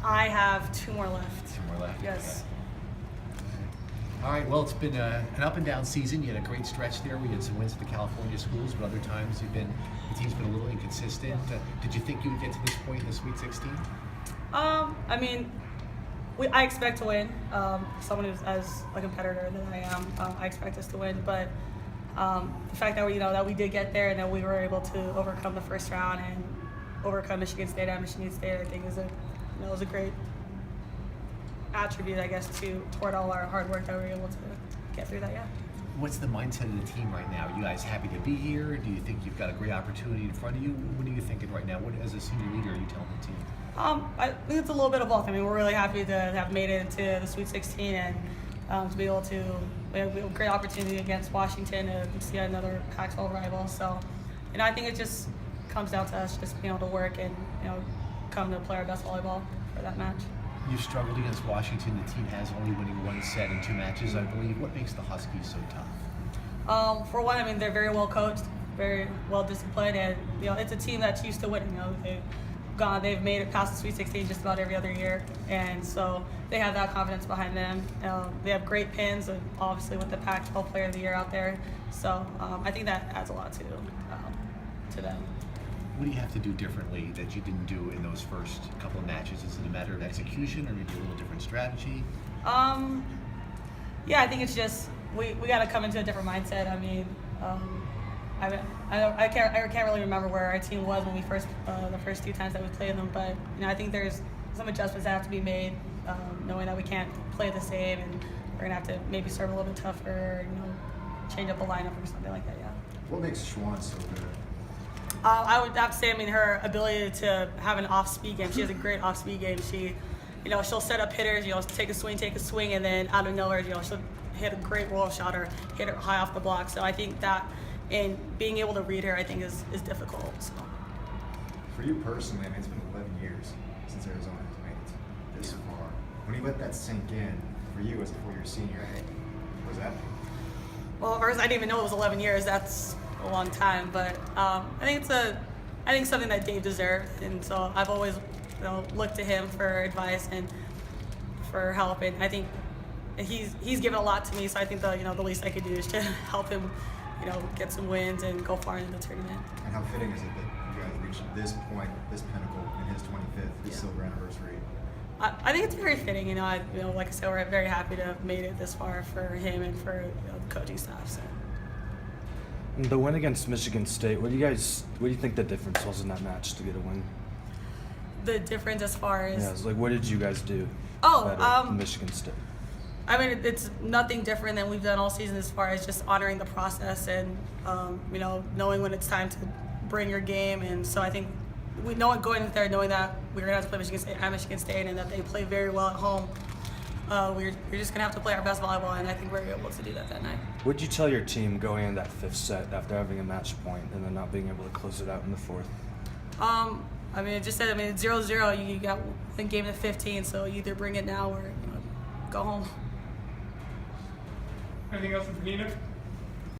I have 2 more left. 2 more left? Yes. Okay. All right, well, it's been an up and down season. You had a great stretch there. We had some wins at the California schools, but other times the team's been a little inconsistent. Did you think you would get to this point in the Sweet 16? I mean, I expect to win. Someone who's as a competitor than I am, I expect us to win. But the fact that we did get there and that we were able to overcome the first round and overcome Michigan State at Michigan State, I think is a great attribute, I guess, toward all our hard work that we were able to get through that. Yeah. What's the mindset of the team right now? Are you guys happy to be here? Do you think you've got a great opportunity in front of you? What are you thinking right now? What, as a senior leader, are you telling the team? I think it's a little bit of both. I mean, we're really happy to have made it into the Sweet 16 and to be able to we have a great opportunity against Washington to see another Pac-12 rival. So, I think it just comes down to us just being able to work and come to play our best volleyball for that match. You struggled against Washington. The team has only winning 1 set in 2 matches, I believe. What makes the Huskies so tough? For one, I mean, they're very well coached, very well disciplined, and it's a team that's used to winning. They've made it past the Sweet 16 just about every other year, and so they have that confidence behind them. They have great pins, and obviously with the Pac-12 Player of the Year out there, so I think that adds a lot to them. What do you have to do differently that you didn't do in those first couple of matches? Is it a matter of execution or maybe a little different strategy? Yeah, I think it's just we got to come into a different mindset. I mean, I can't really remember where our team was when we the first 2 times that we played them, but I think there's some adjustments that have to be made, knowing that we can't play the same, and we're gonna have to maybe serve a little bit tougher, change up a lineup or something like that. Yeah. What makes Schwann so good? I would have to say, her ability to have an off-speed game. She has a great off-speed game. She, she'll set up hitters, take a swing, and then out of nowhere, she'll hit a great roll shot or hit it high off the block. So I think that, and being able to read her, I think is difficult. So. For you personally, it's been 11 years since Arizona has made it this far. When you let that sink in, for you as a 4-year senior, what was that? Well, first, I didn't even know it was 11 years. That's a long time, but I think it's something that Dave deserved, and so I've always looked to him for advice and for help, and I think he's given a lot to me, so I think the least I could do is to help him get some wins and go far into the tournament. And how fitting is it that you guys reached this point, this pinnacle in his 25th, his silver anniversary? I think it's very fitting. Like I said, we're very happy to have made it this far for him and for the coaching staff. So. The win against Michigan State, what do you think the difference was in that match to get a win? The difference as far as? Yeah, it's like, what did you guys do better than Michigan State? I mean, it's nothing different than we've done all season as far as just honoring the process and, knowing when it's time to bring your game. And so I think going in there knowing that we're going to have to play Michigan State at Michigan State and that they play very well at home, we're just going to have to play our best volleyball, and I think we're able to do that night. What did you tell your team going into that 5th set after having a match point and then not being able to close it out in the 4th? It's 0-0. You got the game to 15, so you either bring it now or go home. Anything else from Penina?